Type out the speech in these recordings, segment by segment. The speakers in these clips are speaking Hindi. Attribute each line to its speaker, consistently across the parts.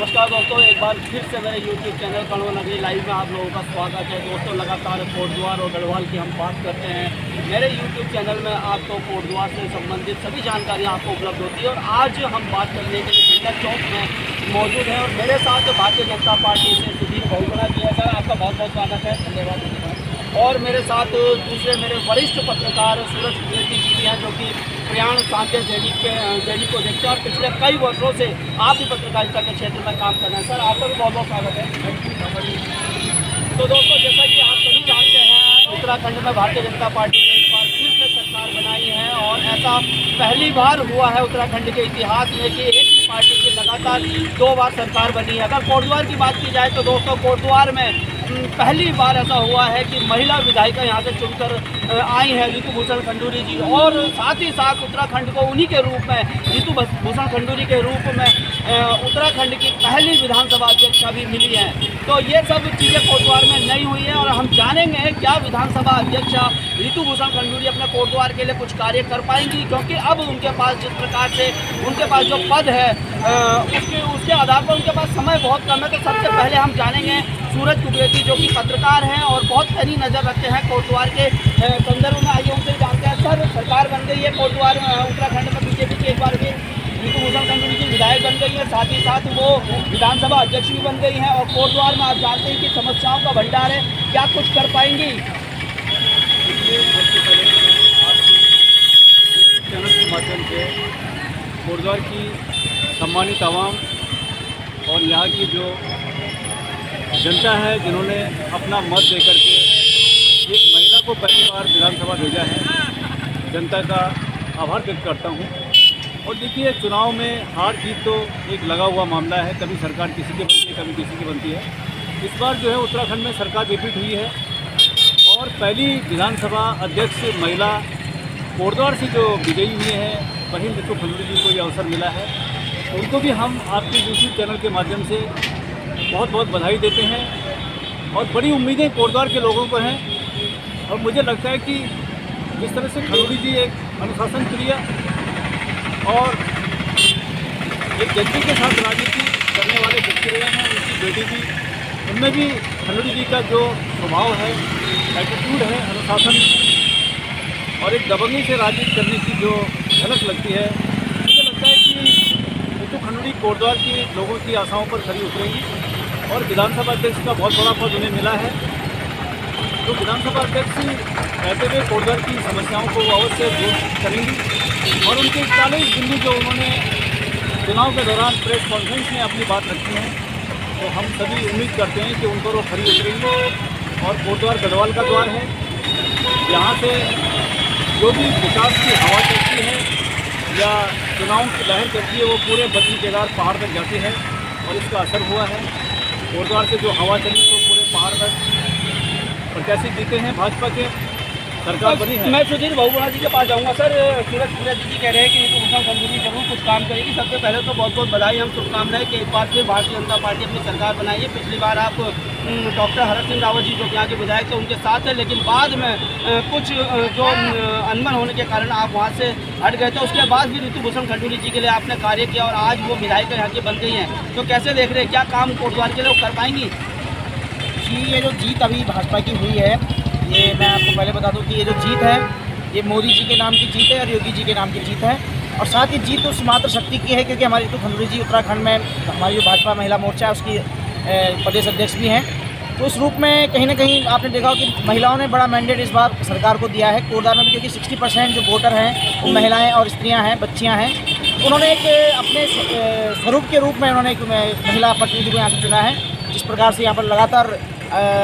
Speaker 1: नमस्कार दोस्तों, एक बार फिर से मेरे YouTube चैनल कड़वा नगरी लाइव में आप लोगों का स्वागत है। दोस्तों, लगातार कोटद्वार और गढ़वाल की हम बात करते हैं। मेरे YouTube चैनल में आपको कोटद्वार से संबंधित सभी जानकारी आपको उपलब्ध होती है और आज हम बात करने के लिए झंडा चौक में मौजूद है और मेरे साथ भारतीय जनता पार्टी से सुधीर बहुगुणा जी है। सर, आपका बहुत बहुत स्वागत है, धन्यवाद। और मेरे साथ दूसरे मेरे वरिष्ठ पत्रकार सूरज कुरेती जी हैं, जो कि प्रयाण सांध्य दैनिक को देखते हैं और पिछले कई वर्षों से आप भी पत्रकारिता के क्षेत्र में काम कर रहे हैं। सर, आपका भी बहुत बहुत स्वागत है। तो दोस्तों, जैसा कि आप सभी जानते हैं, उत्तराखंड में भारतीय जनता पार्टी ने एक बार फिर से सरकार बनाई है और ऐसा पहली बार हुआ है उत्तराखंड के इतिहास में कि एक ही पार्टी की लगातार 2 बार सरकार बनी है। अगर कोटद्वार की बात की जाए तो दोस्तों, कोटद्वार में पहली बार ऐसा हुआ है कि महिला विधायिका यहाँ से चुनकर आई हैं, ऋतु भूषण खंडूरी जी, और साथ ही साथ उत्तराखंड को उन्हीं के रूप में, ऋतु भूषण खंडूरी के रूप में उत्तराखंड की पहली विधानसभा अध्यक्षा भी मिली है। तो ये सब चीज़ें कोटद्वार में नहीं हुई है और हम जानेंगे क्या विधानसभा अध्यक्षा ऋतु भूषण खंडूरी अपने कोटद्वार के लिए कुछ कार्य कर पाएंगी, क्योंकि अब उनके पास जिस प्रकार से उनके पास जो पद है उसके आधार पर उनके पास समय बहुत कम है। तो सबसे पहले हम जानेंगे सूरज कुरेती, जो कि पत्रकार हैं और बहुत पैनी नज़र रखते हैं कोटद्वार के संदर्भ में। आइए उनसे जानते हैं। सर, सरकार बन गई है कोटद्वार उत्तराखंड में, बीजेपी की एक बार फिर ऋतु भूषण खंडूरी जी विधायक बन गई है, साथ ही साथ वो विधानसभा अध्यक्ष भी बन गई हैं और कोटद्वार में आप जानते हैं कि समस्याओं का भंडार है, क्या कुछ कर पाएंगी?
Speaker 2: सबसे पहले चैनल के माध्यम से कोटद्वार की सम्मानित आवाम और यहाँ की जो जनता है, जिन्होंने अपना मत देकर के एक महिला को पहली बार विधानसभा भेजा है, जनता का आभार व्यक्त करता हूँ। और देखिए, चुनाव में हार जीत तो एक लगा हुआ मामला है, कभी सरकार किसी की बनती है, कभी किसी की बनती है। इस बार जो है उत्तराखंड में सरकार रिपीट हुई है और पहली विधानसभा अध्यक्ष महिला कोटद्वार से जो विजयी हुई है, वहीं ऋतु खंडूरी जी को ये अवसर मिला है। उनको भी हम आपके YouTube चैनल के माध्यम से बहुत बहुत बधाई देते हैं और बड़ी उम्मीदें कोटद्वार के लोगों को हैं। और मुझे लगता है कि जिस तरह से खंडूरी जी एक अनुशासन प्रिय और एक जनता के साथ राजनीति करने वाले व्यक्ति रहे हैं, उनकी बेटी भी, उनमें भी खंडूरी जी का जो स्वभाव है, एटीट्यूड है, अनुशासन और एक दबंगी से राजनीति करने की जो झलक लगती है, मुझे लगता है कि ऋतु खंडूरी कोटद्वार के लोगों की आशाओं पर खरी उतरेंगी और विधानसभा अध्यक्ष का बहुत बड़ा पद उन्हें मिला है। तो विधानसभा अध्यक्ष रहते हुए कोटद्वार की समस्याओं को अवश्य दूर करेंगी और उनके 41 बिंदु जो उन्होंने चुनाव के दौरान प्रेस कॉन्फ्रेंस में अपनी बात रखी है, तो हम सभी उम्मीद करते हैं कि उन पर वो खरी उतरेंगे। और कोटद्वार गढ़वाल का द्वार है, यहाँ से जो भी विकास की हवा चलती है या चुनाव की लहर चलती है, वो पूरे बद्री केदार पहाड़ तक जाती है और इसका असर हुआ है। कोटद्वार से जो हवा चली तो पूरे पहाड़ तक प्रत्याशी जीते हैं, भाजपा के सरकार बनी है।
Speaker 1: मैं सुधीर बहुगुणा जी के पास जाऊंगा। सर, सूरज कुरेती जी कह रहे हैं कि ऋतु भूषण खंडूरी जरूर कुछ काम करेगी। सबसे पहले तो बहुत बहुत बधाई, हम शुभकामनाएं कि एक बार फिर भारतीय जनता पार्टी अपनी सरकार बनाई है। पिछली बार आप डॉक्टर हरक सिंह रावत जी, जो यहाँ के विधायक थे, उनके साथ है, लेकिन बाद में कुछ जो अनबन होने के कारण आप वहाँ से हट गए थे। उसके बाद भी ऋतु भूषण खंडूरी जी के लिए आपने कार्य किया और आज वो विधायक यहाँ की बन गई हैं। तो कैसे देख रहे हैं, क्या काम कोटद्वार के लिए वो कर पाएंगी?
Speaker 3: जी, ये जो जीत अभी भाजपा की हुई है, ये मैं आपको पहले बता दूं कि ये जो जीत है, ये मोदी जी के नाम की जीत है और योगी जी के नाम की जीत है। और साथ ही जीत उस मात्र शक्ति की है क्योंकि हमारी ऋतु खंडूरी जी उत्तराखंड में हमारी जो भाजपा महिला मोर्चा है उसकी प्रदेश अध्यक्ष भी हैं। तो उस रूप में कहीं ना कहीं आपने देखा हो कि महिलाओं ने बड़ा मैंडेट इस बार सरकार को दिया है कोटद्वार में भी, क्योंकि 60% जो वोटर हैं वो महिलाएँ और स्त्रियाँ हैं, बच्चियाँ हैं। उन्होंने एक अपने स्वरूप के रूप में उन्होंने एक महिला प्रतिनिधि को यहाँ से चुना है। जिस प्रकार से यहाँ पर लगातार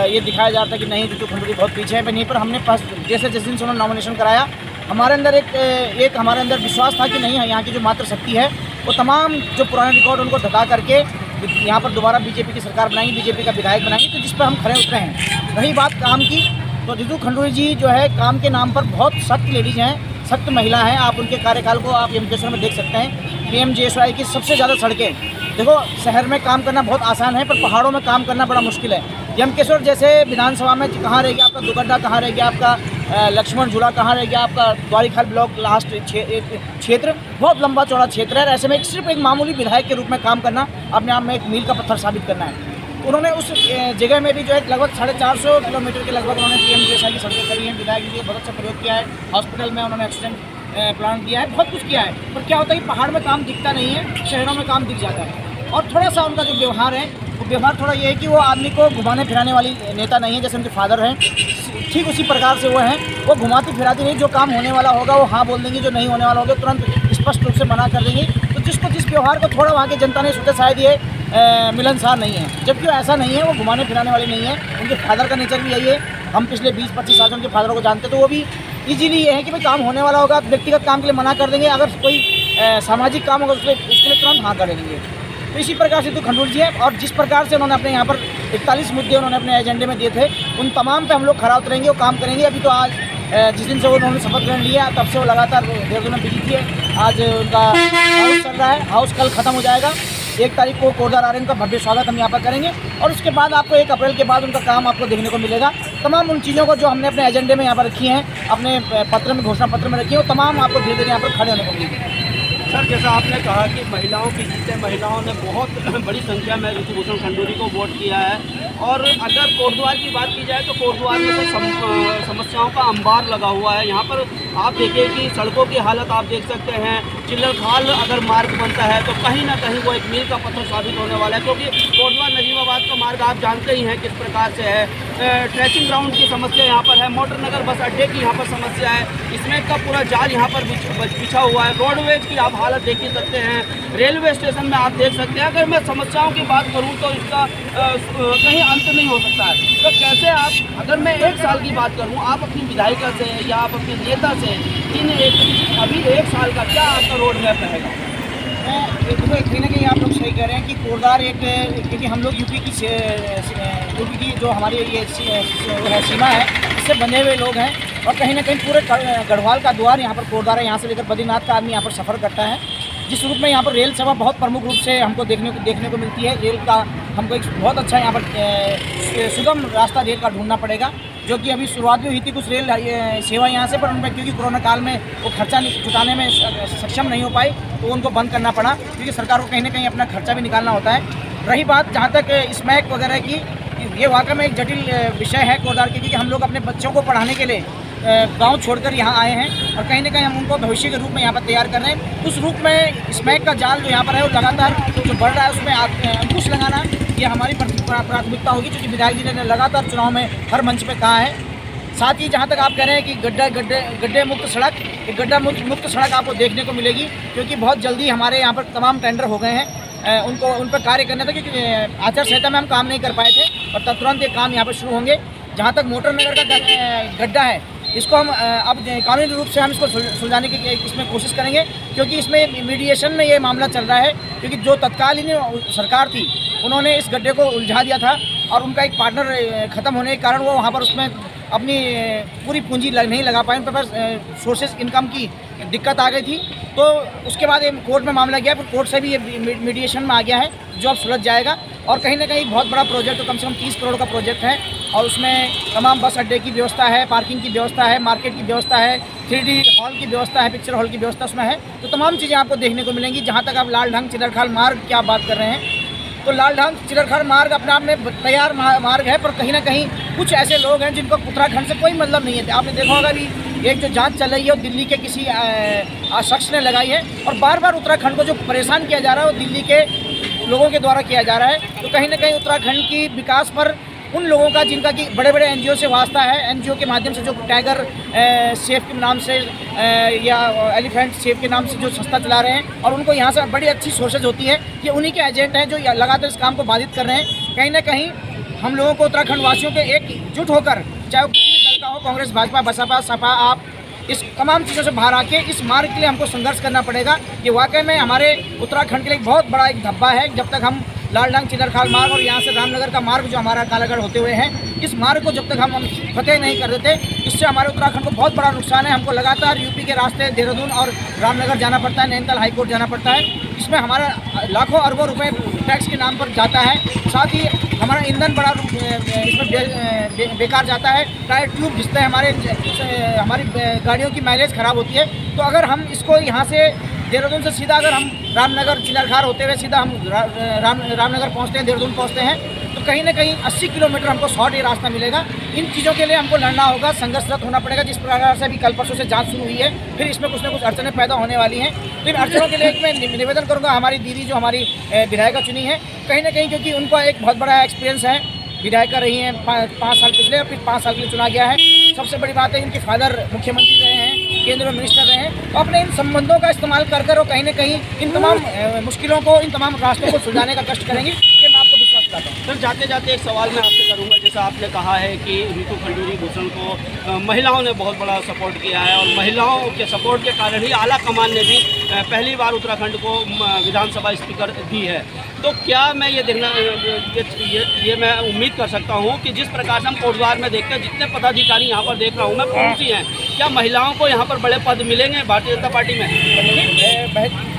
Speaker 3: ये दिखाया जा रहा था कि नहीं, ऋतु खंडूरी बहुत पीछे है, नहीं, पर हमने जिस दिन से उन्होंने नॉमिनेशन कराया, हमारे अंदर एक हमारे अंदर विश्वास था कि नहीं, यहाँ की जो मात्र शक्ति है वो तमाम जो पुराने रिकॉर्ड उनको धका करके यहाँ पर दोबारा बीजेपी की सरकार बनाएंगी, बीजेपी का विधायक बनाएंगी। तो जिस पर हम खड़े उतरे हैं। रही बात काम की, तो ऋतु खंडूरी जी जो है काम के नाम पर बहुत सख्त लेडीज हैं, सख्त महिला हैं। आप उनके कार्यकाल को आप यमकेश्वर में देख सकते हैं। PMGSY की सबसे ज़्यादा सड़कें, देखो शहर में काम करना बहुत आसान है, पर पहाड़ों में काम करना बड़ा मुश्किल है। यमकेश्वर जैसे विधानसभा में कहाँ रह गया आपका दुगड्डा, कहाँ रह गया आपका लक्ष्मण झूला कहाँ रह गया आपका द्वारीखाल ब्लॉक लास्ट क्षेत्र, बहुत लंबा चौड़ा क्षेत्र है। ऐसे में सिर्फ एक मामूली विधायक के रूप में काम करना अपने आप में एक मील का पत्थर साबित करना है। उन्होंने उस जगह में भी जो है लगभग 450 किलोमीटर के लगभग उन्होंने पीएमजीएसवाई की सड़कें करी हैं। विधायक जी ने बहुत अच्छा प्रयोग किया है। हॉस्पिटल में उन्होंने ऑक्सीजन प्लांट दिया है, बहुत कुछ किया है। पर क्या होता है कि पहाड़ में काम दिखता नहीं है, शहरों में काम दिख जाता है। और थोड़ा सा उनका जो व्यवहार है, वो व्यवहार थोड़ा ये है कि वो आदमी को घुमाने फिराने वाली नेता नहीं है। जैसे उनके फादर हैं, ठीक उसी प्रकार से वो हैं। वो घुमाती फिराती नहीं, जो काम होने वाला होगा वो हाँ बोल देंगे, जो नहीं होने वाला होगा तुरंत स्पष्ट रूप से मना कर देंगे। तो जिसको जिस व्यवहार को थोड़ा वहाँ की जनता ने सोचा शायद ये मिलनसार नहीं है, जबकि वो ऐसा नहीं है। वो घुमाने फिराने वाले नहीं है। उनके फादर का नेचर भी यही है। हम पिछले 20-25 साल से उनके फादर को जानते, तो वो भी इजीली ये है कि भाई काम होने वाला होगा, व्यक्तिगत काम के लिए मना कर देंगे। अगर कोई सामाजिक काम होगा उसके लिए तुरंत हाँ कर देंगे। तो इसी प्रकार से तो खंडूर जी है। और जिस प्रकार से उन्होंने अपने यहाँ पर 41 मुद्दे उन्होंने अपने एजेंडे में दिए थे, उन तमाम पे हम लोग खरा उतरेंगे और काम करेंगे। अभी तो आज जिस दिन से उन्होंने शपथ ग्रहण लिया तब से वो लगातार देहरादून में बिजी थी। आज उनका हाउस चल रहा है, हाउस कल ख़त्म हो जाएगा। 1 तारीख को कोटद्वार आर्यन का भव्य स्वागत हम यहाँ पर करेंगे और उसके बाद आपको 1 अप्रैल के बाद उनका काम आपको देखने को मिलेगा। तमाम उन चीज़ों को जो हमने अपने एजेंडे में यहाँ पर रखी हैं, अपने पत्र में, घोषणा पत्र में रखी है, वो तमाम आपको धीरे धीरे यहाँ पर खड़े होने को मिलेगी।
Speaker 1: सर, जैसा आपने कहा कि महिलाओं की जीतें, महिलाओं ने बहुत बड़ी संख्या में ऋतुभूषण खंडूरी को वोट किया है। और अगर कोटद्वार की बात की जाए तो कोटद्वार में तो समस्याओं का अंबार लगा हुआ है। यहाँ पर आप देखिए कि सड़कों की हालत आप देख सकते हैं। चिल्लरखाल अगर मार्ग बनता है तो कहीं ना कहीं वो एक मील का पत्थर साबित होने वाला है, क्योंकि कोटद्वार नजीमाबाद का मार्ग आप जानते ही हैं किस प्रकार से है। ट्रैकिंग ग्राउंड की समस्या यहाँ पर है, मोटर नगर बस अड्डे की यहाँ पर समस्या है, इसमें का पूरा जाल यहाँ पर बिछा हुआ है। रोडवेज की आप हालत देख ही सकते हैं, रेलवे स्टेशन में आप देख सकते हैं। अगर मैं समस्याओं की बात करूँ तो इसका कहीं अंत नहीं हो सकता है। तो कैसे आप, अगर मैं 1 साल की बात करूँ, आप अपनी विधायिका से या आप अपने नेता से अभी 1 साल का क्या आपका रोड मैप रहेगा?
Speaker 3: देखो, कहीं ना कहीं आप लोग सही कह रहे हैं कि कोटद्वार एक, क्योंकि हम लोग यूपी की जो हमारी ये सीमा है, इससे बंधे हुए लोग हैं। और कहीं ना कहीं पूरे गढ़वाल का द्वार यहाँ पर कोटद्वार है। यहाँ से लेकर बद्रीनाथ का आदमी यहाँ पर सफ़र करता है। जिस रूप में यहाँ पर रेल सेवा बहुत प्रमुख रूप से हमको देखने को मिलती है। रेल का हमको एक बहुत अच्छा यहाँ पर सुगम रास्ता रेल का ढूंढना पड़ेगा, जो कि अभी शुरुआत भी हुई थी कुछ रेल सेवा यहाँ से, पर उन पर क्योंकि कोरोना काल में वो खर्चा जुटाने में सक्षम नहीं हो पाई, तो उनको बंद करना पड़ा, क्योंकि सरकार को कहीं ना कहीं अपना खर्चा भी निकालना होता है। रही बात जहाँ तक स्मैक वगैरह की, ये वाकई में एक जटिल विषय है कोटद्वार की, क्योंकि हम लोग अपने बच्चों को पढ़ाने के लिए गांव छोड़कर यहाँ आए हैं और कहीं ना कहीं हम उनको भविष्य के रूप में यहाँ पर तैयार कर रहे हैं। उस रूप में स्मैक का जाल जो यहाँ पर है वो लगातार जो बढ़ रहा है, उसमें अंकुश लगाना ये हमारी प्राथमिकता होगी, क्योंकि विधायक जी ने लगातार चुनाव में हर मंच पे कहा है। साथ ही जहाँ तक आप कह रहे हैं कि गड्ढे मुक्त सड़क, एक गड्ढा मुक्त सड़क आपको देखने को मिलेगी, क्योंकि बहुत जल्दी हमारे यहाँ पर तमाम टेंडर हो गए हैं। उन पर कार्य करना था, क्योंकि आचार संहिता में हम काम नहीं कर पाए थे, और तुरंत ये काम यहाँ पर शुरू होंगे। जहाँ तक मोटर नगर का गड्ढा है, इसको हम अब कानूनी रूप से हम इसको सुलझाने की इसमें कोशिश करेंगे, क्योंकि इसमें मीडिएशन में ये मामला चल रहा है। क्योंकि जो तत्कालीन सरकार थी, उन्होंने इस गड्ढे को उलझा दिया था और उनका एक पार्टनर ख़त्म होने के कारण वो वहाँ पर उसमें अपनी पूरी पूंजी नहीं लगा पाए, उनके पास सोर्सेज इनकम की दिक्कत आ गई थी। तो उसके बाद ये कोर्ट में मामला गया, फिर कोर्ट से भी ये मीडिएशन में आ गया है, जो अब सुलझ जाएगा। और कहीं ना कहीं बहुत बड़ा प्रोजेक्ट, तो कम से कम 30 करोड़ का प्रोजेक्ट है, और उसमें तमाम बस अड्डे की व्यवस्था है, पार्किंग की व्यवस्था है, मार्केट की व्यवस्था है, 3D हॉल की व्यवस्था है, पिक्चर हॉल की व्यवस्था उसमें है। तो तमाम चीज़ें आपको देखने को मिलेंगी। जहाँ तक आप लालढंग चिल्लरखाल मार्ग की आप बात कर रहे हैं, तो लालढंग चिल्लरखाल मार्ग अपने आप में तैयार मार्ग है, पर कहीं ना कहीं कुछ ऐसे लोग हैं जिनको उत्तराखंड से कोई मतलब नहीं है। आपने देखा होगा भी एक जो जांच चल रही है वो दिल्ली के किसी शख्स ने लगाई है, और बार बार उत्तराखंड को जो परेशान किया जा रहा है वो दिल्ली के लोगों के द्वारा किया जा रहा है। तो कहीं ना कहीं उत्तराखंड की विकास पर उन लोगों का जिनका कि बड़े बड़े एनजीओ से वास्ता है, एनजीओ के माध्यम से जो टाइगर सेफ के नाम से या एलिफेंट सेफ के नाम से जो संस्था चला रहे हैं, और उनको यहाँ से बड़ी अच्छी सोर्सेज होती है। ये उन्हीं के एजेंट हैं जो लगातार इस काम को बाधित कर रहे हैं। कहीं ना कहीं हम लोगों को उत्तराखंड वासियों के एकजुट होकर, चाहे वो किसी भी दल का हो, कांग्रेस, भाजपा, बसपा, सपा, आप, इस तमाम चीज़ों से बाहर आके इस मार्ग के लिए हमको संघर्ष करना पड़ेगा। ये वाकई में हमारे उत्तराखंड के लिए बहुत बड़ा एक धब्बा है। जब तक हम लालडांग चिनरखाल मार्ग और यहाँ से रामनगर का मार्ग जो हमारा कालागढ़ होते हुए है, इस मार्ग को जब तक हम फतेह नहीं कर देते, इससे हमारे उत्तराखंड को बहुत बड़ा नुकसान है। हमको लगातार यूपी के रास्ते देहरादून और रामनगर जाना पड़ता है, नैनीताल हाईकोर्ट जाना पड़ता है। इसमें हमारा लाखों अरबों रुपए टैक्स के नाम पर जाता है। साथ ही हमारा ईंधन बड़ा इसमें बेकार जाता है। टायर ट्यूब घिसते हैं, हमारी गाड़ियों की माइलेज ख़राब होती है। तो अगर हम इसको यहाँ से देहरादून से सीधा अगर हम रामनगर चिनरखाल होते हुए सीधा हम रामनगर पहुँचते हैं, देहरादून पहुँचते हैं, तो कहीं ना कहीं 80 किलोमीटर हमको शॉर्ट ये रास्ता मिलेगा। इन चीज़ों के लिए हमको लड़ना होगा, संघर्षरत होना पड़ेगा। जिस प्रकार से अभी कल परसों से जांच शुरू हुई है, फिर इसमें कुछ ना कुछ अड़चनें पैदा होने वाली हैं। तो इन अड़चनों के लिए मैं निवेदन करूँगा हमारी दीदी जो हमारी विधायिका चुनी है, कहीं ना कहीं क्योंकि उनका एक बहुत बड़ा एक्सपीरियंस है, विधायिका रही हैं 5 साल पिछले और फिर 5 साल के लिए चुना गया है। सबसे बड़ी बात है इनके फादर मुख्यमंत्री रहे हैं, केंद्र में मिनिस्टर रहे हैं। तो अपने इन संबंधों का इस्तेमाल कर वो कहीं ना कहीं इन तमाम मुश्किलों को, इन तमाम रास्तों को सुलझाने का कष्ट करेंगे, ये मैं आपको विश्वास दिलाता हूँ।
Speaker 1: सर, जाते जाते एक सवाल मैं आपसे करूंगा। जैसा आपने कहा है कि रितु खंडूरी भूषण को महिलाओं ने बहुत बड़ा सपोर्ट किया है और महिलाओं के सपोर्ट के कारण ही आला कमान ने भी पहली बार उत्तराखंड को विधानसभा स्पीकर दी है। तो क्या मैं ये देखना ये मैं उम्मीद कर सकता हूँ कि जिस प्रकार से हम कोटद्वार में देखते हैं, जितने पदाधिकारी यहाँ पर देख रहा हूँ मैं, पुरुष ही हैं, क्या महिलाओं को यहाँ पर बड़े पद मिलेंगे भारतीय जनता पार्टी में?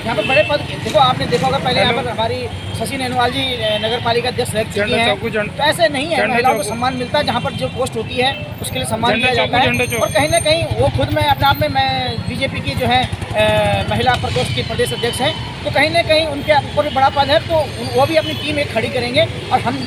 Speaker 3: यहाँ पर बड़े पद देखो, आपने देखा होगा पहले यहाँ पर हमारी शशि नेनवाल जी नगर पालिका अध्यक्ष रह चुकी हैं। तो ऐसे नहीं है, महिलाओं को सम्मान मिलता है। जहाँ पर जो पोस्ट होती है उसके लिए सम्मान किया जाता है। और कहीं ना कहीं वो खुद में अपने आप में, मैं बीजेपी की जो है महिला प्रकोष्ठ की प्रदेश अध्यक्ष हैं, तो कहीं ना कहीं उनके ऊपर बड़ा पद है। तो वो भी अपनी टीम एक खड़ी करेंगे। और हम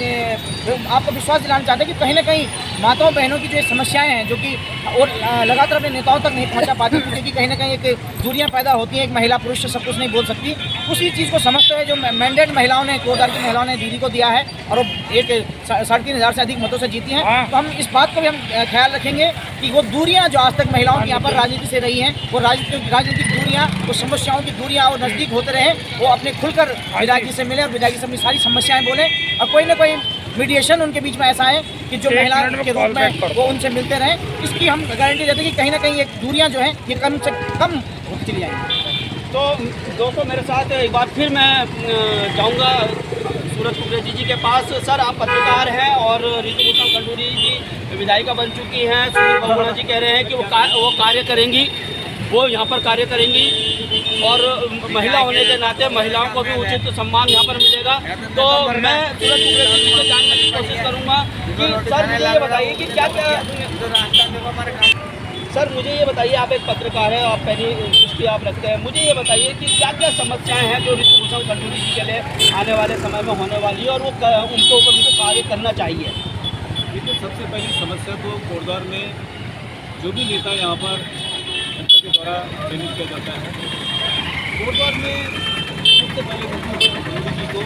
Speaker 3: आपको विश्वास दिलाना चाहते हैं कि कहीं ना कहीं माताओं बहनों की जो समस्याएं हैं, जो कि और लगातार अपने नेताओं तक नहीं पहुंचा पाती, क्योंकि कहीं ना कहीं एक दूरियां पैदा होती हैं। एक महिला पुरुष से सब कुछ नहीं बोल सकती। उसी चीज़ को समझते हुए जो मैंडेट महिलाओं ने, कोटद्वार की महिलाओं ने दीदी को दिया है और वो एक 3,500 से अधिक मतों से जीती हैं, तो हम इस बात को भी हम ख्याल रखेंगे कि वो दूरियाँ जो आज तक महिलाओं की यहाँ पर राजनीति से रही हैं, वो राजनीतिक दूरियाँ, वो समस्याओं की दूरियाँ और नज़दीक होते रहे। वो अपने खुलकर विधायक जी से मिले और विधायक जी से अपनी सारी समस्याएं बोलें, और कोई ना कोई मीडिएशन उनके बीच में ऐसा है कि जो महिला के रूप में वो उनसे मिलते रहें। इसकी हम गारंटी देते हैं कि कहीं ना कहीं ये दूरियां जो हैं ये कम से कम होती चली जाएंगी।
Speaker 1: तो दोस्तों, मेरे साथ एक बार फिर मैं जाऊंगा सूरज कुकरेजी जी के पास। सर, आप पत्रकार हैं और रितु भूषण खंडूरी जी विधायिका बन चुकी हैं। सुनील बहुगुणा जी कह रहे हैं कि वो कार्य करेंगी, वो यहाँ पर कार्य करेंगी और महिला होने के नाते महिलाओं को भी उचित सम्मान यहाँ पर मिलेगा। तो मैं सूरज कुकरेजी जी से जानने की कोशिश करूँगा कि सर मुझे ये बताइए कि क्या सर मुझे ये बताइए, आप एक पत्रकार हैं, आप पहली दृष्टि आप रखते हैं, मुझे ये बताइए कि क्या क्या समस्याएं हैं जो रितु भूषण खंडूरी जी के लिए आने वाले समय में होने वाली है और वो उनके ऊपर उनको कार्य करना चाहिए।
Speaker 2: देखिए, सबसे पहली समस्या तो कोटद्वार में जो भी नेता यहाँ पर जनता के द्वारा चयनित किया जाता है, कोटद्वार में सबसे पहले मोदी जी को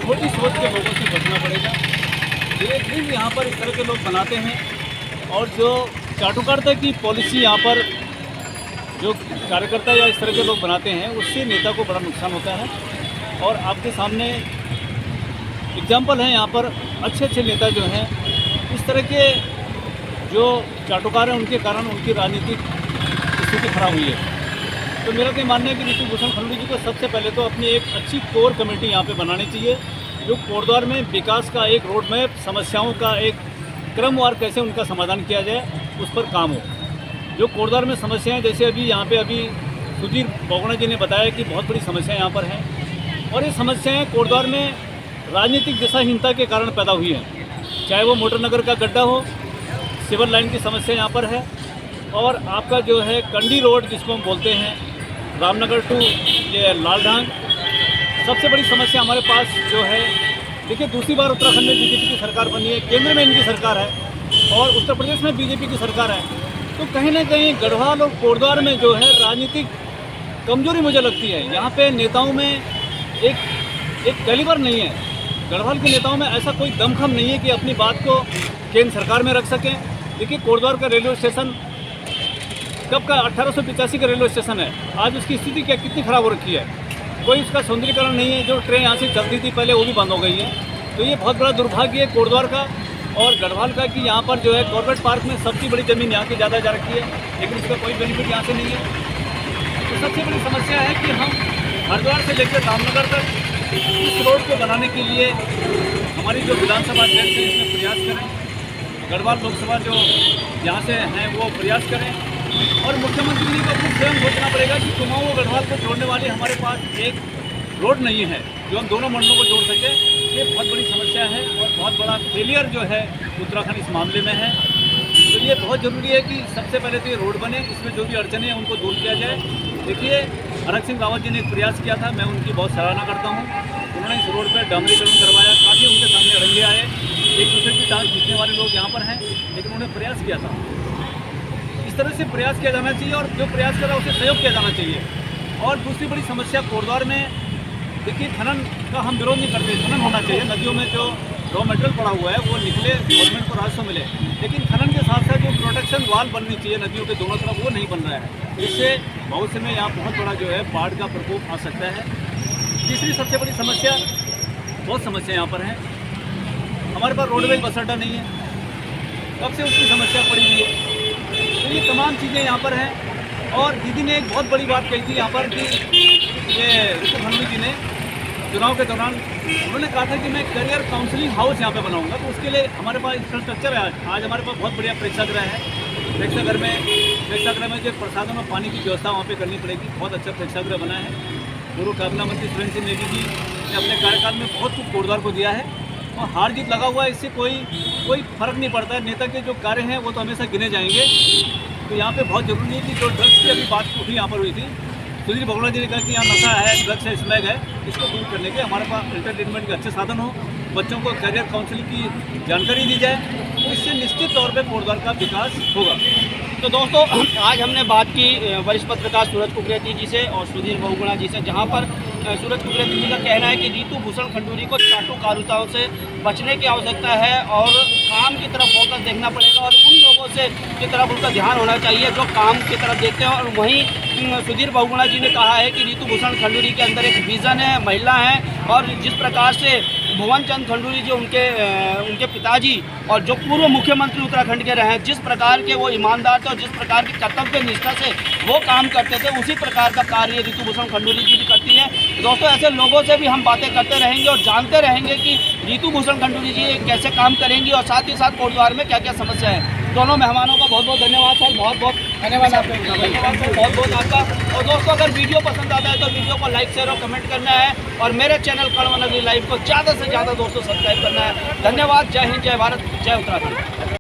Speaker 2: छोटी सोच के लोगों से बचना पड़ेगा। एक दिन यहाँ पर इस तरह के लोग बनाते हैं और जो चाटुकारिता की पॉलिसी यहाँ पर जो कार्यकर्ता या इस तरह के लोग बनाते हैं, उससे नेता को बड़ा नुकसान होता है। और आपके सामने एग्जाम्पल हैं, यहाँ पर अच्छे अच्छे नेता जो हैं, इस तरह के जो चाटुकार हैं उनके कारण उनकी राजनीतिक स्थिति खराब हुई है। तो मेरा तो मानना है कि रितु भूषण खंडूरी जी को सबसे पहले तो अपनी एक अच्छी कोर कमेटी यहाँ पे बनानी चाहिए, जो कोटद्वार में विकास का एक रोड मैप, समस्याओं का एक क्रमवार कैसे उनका समाधान किया जाए उस पर काम हो। जो कोटद्वार में समस्याएं, जैसे अभी सुधीर बहुगुणा जी ने बताया कि बहुत बड़ी समस्याएं यहाँ पर हैं, और ये समस्याएं कोटद्वार में राजनीतिक दिशाहीनता के कारण पैदा हुई हैं। चाहे वो मोटर नगर का गड्ढा हो, सिविल लाइन की समस्या यहाँ पर है, और आपका जो है कंडी रोड जिसको हम बोलते हैं, रामनगर टू ये लालडांग, सबसे बड़ी समस्या हमारे पास जो है। देखिए, दूसरी बार उत्तराखंड में बीजेपी की सरकार बनी है, केंद्र में इनकी सरकार है और उत्तर प्रदेश में बीजेपी की सरकार है। तो कहीं ना कहीं गढ़वाल और कोटद्वार में जो है राजनीतिक कमजोरी मुझे लगती है। यहाँ पे नेताओं में एक कैलिबर नहीं है। गढ़वाल के नेताओं में ऐसा कोई दमखम नहीं है कि अपनी बात को केंद्र सरकार में रख सकें। देखिए, कोटद्वार का रेलवे स्टेशन कब का 1885 का रेलवे स्टेशन है, आज उसकी स्थिति क्या कितनी ख़राब हो रखी है। कोई उसका सौंदर्यीकरण नहीं है। जो ट्रेन यहाँ से चलती थी पहले वो भी बंद हो गई है। तो ये बहुत बड़ा दुर्भाग्य है कोटद्वार का और गढ़वाल का कि यहाँ पर जो है कॉर्पोरेट पार्क में सबसे बड़ी ज़मीन यहाँ की ज़्यादा जा रखी है, लेकिन उसका कोई बेनिफिट यहाँ से नहीं है। तो सबसे बड़ी समस्या है कि हम हरिद्वार से लेकर रामनगर तक इस रोड को बनाने के लिए हमारी जो विधानसभा अध्यक्ष है इसमें प्रयास करें, गढ़वाल लोकसभा जो यहाँ से हैं वो प्रयास करें, और मुख्यमंत्री जी को खुद स्वयं सोचना पड़ेगा कि कुमाऊं और गढ़वाल को जोड़ने वाली हमारे पास एक रोड नहीं है जो हम दोनों मंडलों को जोड़ सके। ये बहुत बड़ी समस्या है और बहुत बड़ा फेलियर जो है उत्तराखंड इस मामले में है। तो ये बहुत ज़रूरी है कि सबसे पहले तो ये रोड बने, इसमें जो भी अड़चने हैं उनको दूर किया जाए। देखिए, हरक सिंह रावत जी ने एक प्रयास किया था, मैं उनकी बहुत सराहना करता हूँ। उन्होंने इस रोड पर डामरीकरण करवाया, काफ़ी उनके सामने अड़ंगे आए, एक दूसरे की टांग खींचने वाले लोग यहाँ पर हैं, लेकिन उन्होंने प्रयास किया था। इस तरह से प्रयास किया जाना चाहिए और जो प्रयास कर रहा है उसे सहयोग किया जाना चाहिए। और दूसरी बड़ी समस्या कोटद्वार में, देखिए, खनन का हम विरोध नहीं करते, खनन होना चाहिए। नदियों में जो रॉ मटेरियल पड़ा हुआ है वो निकले, गवर्नमेंट को राजस्व मिले, लेकिन खनन के साथ साथ जो प्रोटेक्शन वाल बननी चाहिए नदियों के दोनों तरफ वो नहीं बन रहा है। इससे भविष्य में यहाँ बहुत बड़ा जो है बाढ़ का प्रकोप आ सकता है। तीसरी सबसे बड़ी समस्या, बहुत समस्या यहाँ पर है, हमारे पास रोडवेज बस अड्डा नहीं है, कब से उसकी समस्या पड़ी हुई है। तो ये तमाम चीज़ें यहाँ पर हैं। और दीदी ने एक बहुत बड़ी बात कही थी यहाँ पर कि ये ऋतु खंडवी जी ने चुनाव के दौरान उन्होंने कहा था कि मैं करियर काउंसलिंग हाउस यहाँ पे बनाऊंगा। तो उसके लिए हमारे पास इंफ्रास्ट्रक्चर है। आज हमारे पास बहुत बढ़िया प्रेक्षागृह है। प्रेक्षागृह में जो प्रसादों में पानी की व्यवस्था वहाँ पे करनी पड़ेगी। बहुत अच्छा प्रेक्षागृह बना है। पूर्व कैबिनेट मंत्री सुरेंद्र सिंह नेगी जी ने अपने कार्यकाल में बहुत कुछ कोटद्वार को दिया है और हार जीत लगा हुआ है, इससे कोई फर्क नहीं पड़ता है। नेता के जो कार्य हैं वो तो हमेशा गिने जाएंगे। तो यहाँ पे बहुत जरूरी है कि जो ड्रग्स की अभी बात उठी यहाँ पर हुई थी, सुधीर बहुगुणा जी ने कहा कि यहाँ नशा है, ड्रग्स है, स्मैग है, इसको दूर करने के हमारे पास एंटरटेनमेंट के अच्छे साधन हो, बच्चों को करियर काउंसलिंग की जानकारी दी जाए, इससे निश्चित तौर पे कोटद्वार का विकास होगा।
Speaker 1: तो दोस्तों, आज हमने बात की वरिष्ठ पत्रकार सूरज कुकरेती जी से और सुधीर बहुगुणा जी से, जहां पर सूरज कुकरेती जी का कहना है कि ऋतु भूषण खंडूरी को चाटुकारिताओं से बचने की आवश्यकता है और काम की तरफ फोकस देखना पड़ेगा और उन लोगों से की तरफ उनका ध्यान होना चाहिए जो काम की तरफ देखते हैं। और वहीं सुधीर बहुगुणा जी ने कहा है कि ऋतु भूषण खंडूरी के अंदर एक विज़न है, महिला है, और जिस प्रकार से भुवन चंद खंडूरी जो उनके पिताजी और जो पूर्व मुख्यमंत्री उत्तराखंड के रहे हैं, जिस प्रकार के वो ईमानदार थे और जिस प्रकार की कर्तव्य निष्ठा से वो काम करते थे, उसी प्रकार का कार्य ऋतु भूषण खंडूरी जी भी करती हैं। दोस्तों, ऐसे लोगों से भी हम बातें करते रहेंगे और जानते रहेंगे कि ऋतु भूषण खंडूरी जी कैसे काम करेंगी और साथ ही साथ कोटद्वार में क्या क्या समस्या है। दोनों मेहमानों का बहुत बहुत धन्यवाद सर, बहुत बहुत
Speaker 3: धन्यवाद आपका।
Speaker 1: धन्यवाद सर, बहुत बहुत आपका। और दोस्तों, अगर वीडियो पसंद आता है तो वीडियो को लाइक शेयर और कमेंट करना है और मेरे चैनल कड़वा नगरी लाइव को ज़्यादा से ज़्यादा दोस्तों सब्सक्राइब करना है। धन्यवाद। जय हिंद, जय भारत, जय उत्तराखंड।